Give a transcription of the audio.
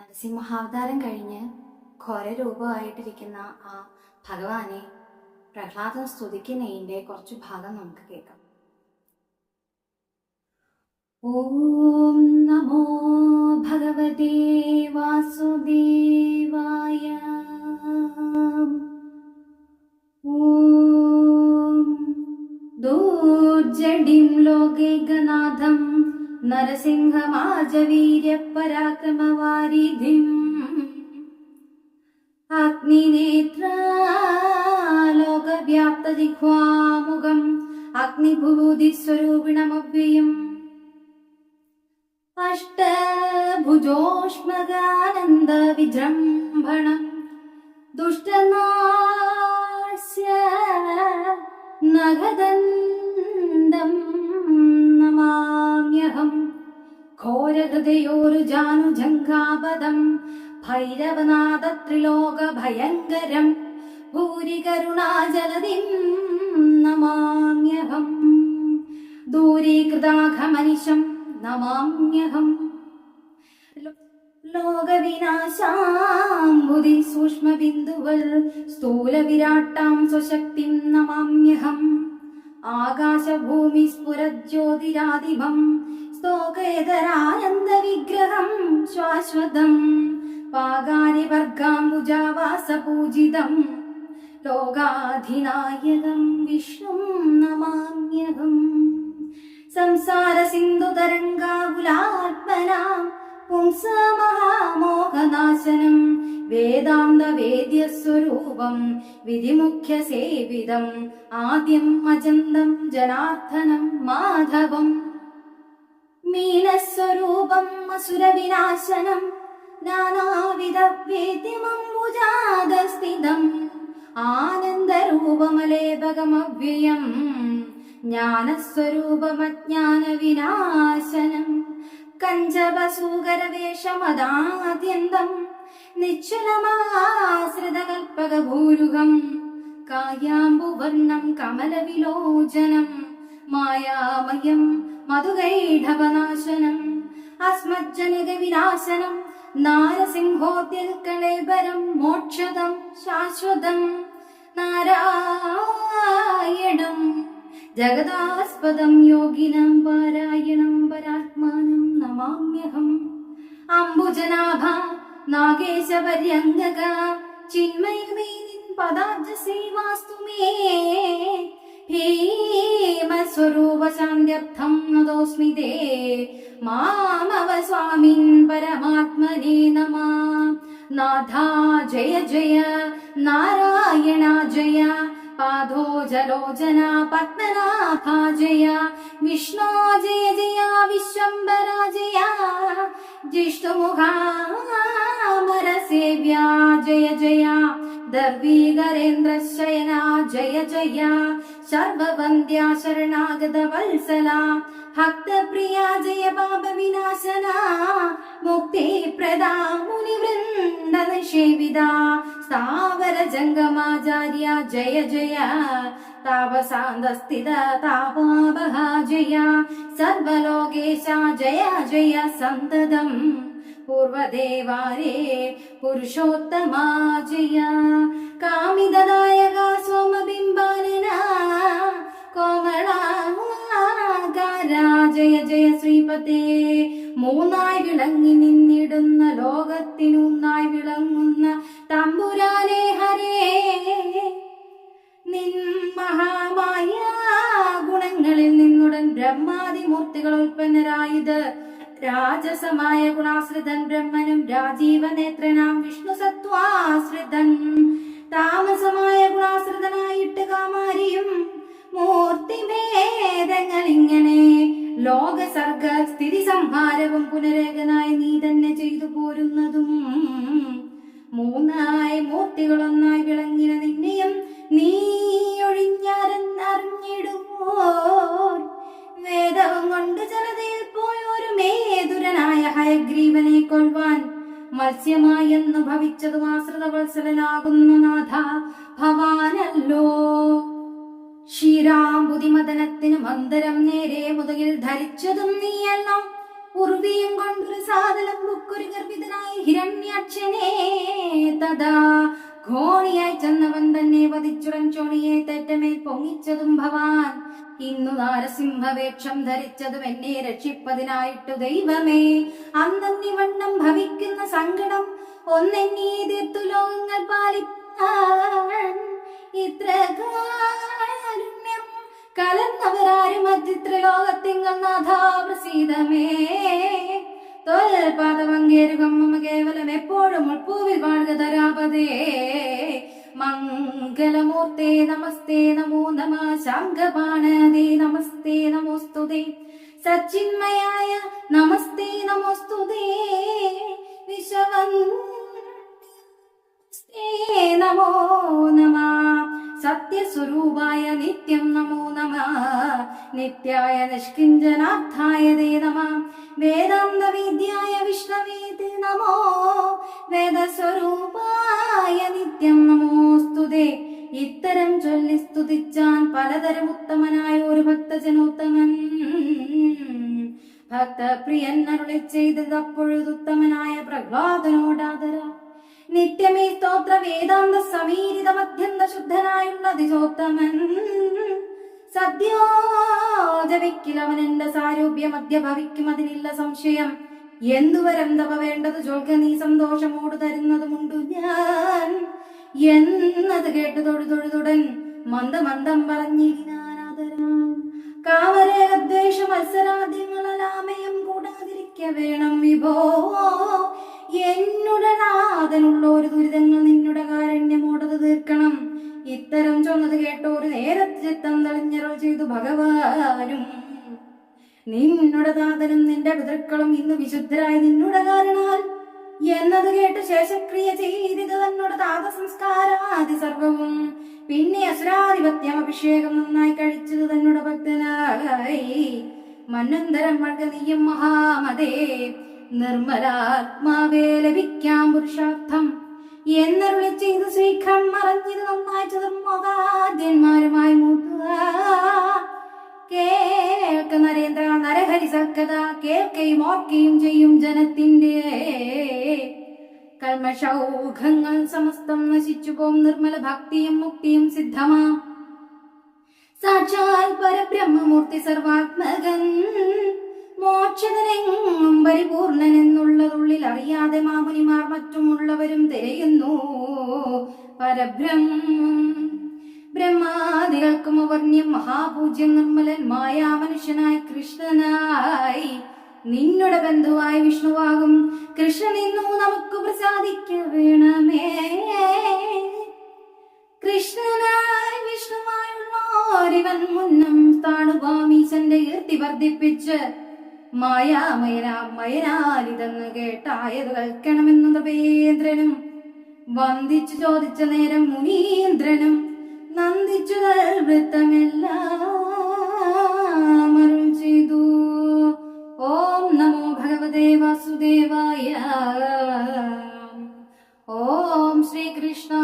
നരസിംഹാവതാരം കഴിഞ്ഞ് ഘോരരൂപമായിട്ടിരിക്കുന്ന ആ ഭഗവാനെ പ്രഹ്ലാദൻ സ്തുതിക്കുന്നതിൻ്റെ കുറച്ചു ഭാഗം നമുക്ക് കേൾക്കാം. ഓം നമോ ഭഗവതേ വാസുദേവായ. ഓം ദുർജഡിം ലോകൈകനാഥം നരസിംഹമാജവീര്യപരാക്രമവാരിധിം അഗ്നിനേത്രാലോകവ്യാപ്തജിഹ്വാമുഖം അഗ്നിഭൂതിസ്വരൂപിണമവ്യയം അഷ്ടഭുജോഷ്മകാനന്ദ വിജൃംഭണം ദുഷ്ടനാസ്യ നഗദന്തം നമാമ്യഹം ഘോരഹൃദയോരുജാനുജംഘാപദം ഭൈരവനാഥ ഭയങ്കരം ഭൂരികരുണാജലധിം നമാമ്യഹം ദൂരീകൃതാഘമനിശം നമാമ്യഹം ലോകവിനാശാംബുധി സൂക്ഷ്മബിന്ദുവൽ സ്ഥൂലവിരാട്ടാം സ്വശക്തിം നമാമ്യഹം ആകാശഭൂമി സ്ഫുരജ്യോതിരാദിഭം സ്തോകേതരാനന്ദവിഗ്രഹം ശാശ്വതം പാകാരിവർഗാംബുജാവാസപൂജിതം ലോകാധിനായകം വിഷ്ണും നമാമ്യഹം സംസാരസിന്ധുതരംഗാകുലാത്മനാം പുംസമഹാമോഹനാശനം വേദാന്തവേദ്യസ്വരൂപം വിധിമുഖ്യസേവിതം ആദ്യം അജന്തം ജനാർദ്ദനം മാധവം മീനസ്വരൂപം അസുരവിനാശനം നാനാവിധവേദ്യമംബുജാതസ്ഥിതം ആനന്ദരൂപമലേപകമവ്യയം ജ്ഞാനസ്വരൂപമജ്ഞാനവിനാശനം കഞ്ചപസൂകരവേഷമദാദ്യന്തം നിശ്ചലമാശ്രിതകൽപ്പകഭൂരുഗം കായാംബുവർണം കമലവിലോചനം മായാമയം മധുകൈഢവനാശനം അസ്മജ്ജനകവിനാശനം നാരസിംഹോദ്യൽക്കളേബരം മോക്ഷദം ശാശ്വതം നാരായണം ജഗദാസ്പദം യോഗിനം പാരായണം പരാത്മാനം നമാമ്യഹം അംബുജനാഭ നാഗേശപര്യംഗക ചിന്മയമേനിൻ പദാബ്ജ സേവാസ്തു മേ ഭീമസ്വരൂപശാന്ത്യർത്ഥം നതോസ്മി തേ മാമവ സ്വാമിൻ പരമാത്മനേ നമഃ നാഥാ ജയ ജയ നാരായണ ജയ പാദോ ജലോചന പത്മനാഭ ജയ വിഷ്ണു ജയ ജയ വിശ്വംഭര ജയ ജിഷ്ണുമുഖാമരസേവ്യ ജയ ജയ ദർവീകരേന്ദ്രശയന ജയ ജയ സർവവന്ദ്യ ശരണാഗത വത്സല ഭക്തപ്രിയ ജയ പാപവിനാശന മുക്തിപ്രദാ മുനിവൃന്ദ നിഷേവിത സ്ഥാവര ജംഗമാചാര്യ ജയ ജയ താപസാന്തസ്ഥിത താപാപഹ ജയ സർവലോകേശ ജയ ജയ സന്തതം പൂർവദേവാരേ പുരുഷോത്തമാ ജയ കാമിതദായക സോമബിംബാനന കോമളാകാര ജയ ജയ ശ്രീപതേ മൂന്നായി വിളങ്ങി നിന്നിടുന്ന ലോകത്തിനൊന്നായി വിളങ്ങുന്ന തമ്പുരാനേ ഹരേ നിൻ മഹാമായ ഗുണങ്ങളിൽ നിന്നുടൻ ബ്രഹ്മാദിമൂർത്തികൾ ഉൽപ്പന്നരായത് രാജസമായ ഗുണാശ്രിതൻ ബ്രഹ്മനും രാജീവനേത്രനാം വിഷ്ണു സത്വാശ്രിതൻ താമസമായ ഗുണാശ്രിതനായിട്ട് കാമാരിയും മൂർത്തിഭേദങ്ങൾ ഇങ്ങനെ ലോകസർഗ സ്ഥിതി സംഹാരവും പുനരേകനായി നീ തന്നെ ചെയ്തു പോരുന്നതും മൂന്നായി മൂർത്തികളൊന്നായി വിളങ്ങിന നിന്നെയും നീ ഒഴിഞ്ഞാരെന്നറിഞ്ഞിടുമോ വേദവും കൊണ്ട് ജലതയിൽ പോയൊരു മേതുരനായ ഹയഗ്രീവനെ കൊൽവാൻ മത്സ്യമായെന്നു ഭവിച്ചതും ആശ്രിതവത്സലനാകുന്നു നാഥ ഭവാനല്ലോ ക്ഷീരാംബുതിമദനത്തിനു മന്ദരം നേരെ മുതകിൽ ധരിച്ചതും നീയല്ലോ ഉർവിയും കൊണ്ടൊരു സാധനം ബുക്കൊരു ഗർഭിതനായി ഹിരണ്യ ചുടൻ ചോണിയെ തെറ്റമേൽ പൊങ്ങിച്ചതും ഭവാൻ. ഇന്നു നാരസിംഹവേഷം ധരിച്ചതും എന്നെ രക്ഷിപ്പതിനായിട്ടു ദൈവമേ. അന്നന്നിവണ്ണം ഭവിക്കുന്ന സങ്കടം ഒന്നെന്നീ തീർത്തു ലോകങ്ങൾ പാലിപ്പാൻ. ഇത്ര കാരുണ്യം കലർന്നവരാരും അജിത്രലോകത്തിങ്കൾ നാഥാ പ്രസീതമേ. തോൽപാദമങ്കേരുകം മമ കേവലം എപ്പോഴും ഉൾപ്പൂവിൽ വാഴുക ധരാപതേ. മംഗളമൂർത്തേ നമസ്തേ നമോ നമ. ശാങ്കപാണതേ നമസ്തേ നമോസ്തുതേ. സച്ചിന്മയായ നമസ്തേ നമോസ്തുതേ. വിശ്വവന്ദേ നമോ നമ. സത്യസ്വരൂപായ നിത്യം നമോ നമ. നിത്യായ നിഷ്കിഞ്ചനാർത്ഥായ തേ നമ. വേദാന്ത വിദ്യായ വിഷ്ണവേ തേ നമോ. വേദസ്വരൂപായ നിത്യം നമോസ്തുതേ. ഇത്തരം ചൊല്ലി സ്തുതിച്ചാൻ പലതരം ഉത്തമനായ ഒരു ഭക്തജനോത്തമൻ. ഭക്തപ്രിയൻ അരുളി ചെയ്തത് അപ്പോഴുത്തമനായ പ്രഹ്ലാദനോടാദര. നിത്യമേ സ്തോത്ര വേദാന്ത സമീരിതം അത്യന്ത ശുദ്ധനായുള്ള ദിശോത്തമൻ. സദ്യോ ജപിക്കിലവൻ എന്റെ സാരൂപ്യ മധ്യ ഭവിക്കും, അതിനില്ല സംശയം. എന്തുവരം തവ വേണ്ടത് ചൊൽക, നീ സന്തോഷമോട് തരുന്നതുമുണ്ടു ഞാൻ എന്നത് കേട്ട് തൊഴുതൊഴുതുടൻ മന്ദമന്ദം പറഞ്ഞിരിനാനാദരാൻ. കാമരേഖദ്വേഷ മത്സരാദ്യങ്ങളെല്ലാമയും കൂടാതിരിക്ക വേണം വിഭോ. എന്നുടനാഥനുള്ള ഒരു ദുരിതങ്ങൾ നിന്നുടെ കാരുണ്യമോടത് തീർക്കണം. ഇത്തരം ചൊന്നത് കേട്ടോരു നേരത്തെ ചിത്തം തെളിഞ്ഞറോ ചെയ്തു ഭഗവാനും. നിന്നുടെ താതനും നിന്റെ പിതൃക്കളും ഇന്ന് വിശുദ്ധരായി നിന്നുടെ കാരണാൽ എന്നത് കേട്ട് ശേഷക്രിയ ചെയ്തത് തന്നോട് താത സംസ്കാരാദി സർവവും. പിന്നെ അസുരാധിപത്യം അഭിഷേകം നന്നായി കഴിച്ചത് തന്നോട് ഭക്തനായി. മന്നന്തരം വർഗനീയം മഹാമതേ. നിർമ്മലാത്മാവേ ലഭിക്കാം പുരുഷാർത്ഥം എന്നരുളി ചെയ്ത് ശ്രീഖം മറഞ്ഞത് നന്നായി ചതുർമുഖാദ്യന്മാരുമായി മൂത്തുക. കേൾക്ക നരേന്ദ്ര നരഹരി സക്കഥ. കേൾക്കുകയും ഓർക്കുകയും ചെയ്യും ജനത്തിന്റെ കൽമഷൗഖങ്ങൾ സമസ്തം നശിച്ചു പോം. നിർമ്മല ഭക്തിയും മുക്തിയും സിദ്ധമാം. സാക്ഷാൽ പരബ്രഹ്മമൂർത്തി സർവാത്മകൻ. മോക്ഷതനെങ്ങും പരിപൂർണൻ എന്നുള്ളതുള്ളിൽ അറിയാതെ മാമുനിമാർ മറ്റുമുള്ളവരും തിരയുന്നു പരബ്രഹ്മം. ബ്രഹ്മാദികൾക്കും അവർണ്യം മഹാപൂജ്യം നിർമ്മലൻ മായാമനുഷ്യനായി കൃഷ്ണനായി നിന്നുടെ ബന്ധുവായി വിഷ്ണുവാകും. കൃഷ്ണൻ ഇന്നു നമുക്ക് പ്രസാദിക്ക വേണമേ. കൃഷ്ണനായി വിഷ്ണുവായുള്ളോരിവൻ മുന്നം താണുവാമീശന്റെ കീർത്തി വർദ്ധിപ്പിച്ച് മായാമയനാലിതെന്ന് കേട്ടായത് കേൾക്കണമെന്നു തപേന്ദ്രനും വന്ദിച്ചു ചോദിച്ച നേരം മുനീന്ദ്രനും നന്ദിച്ചു വൃത്തമെല്ലാം അരുൾ ചെയ്തു. ഓം നമോ ഭഗവതേ വാസുദേവായ. ഓം ശ്രീകൃഷ്ണ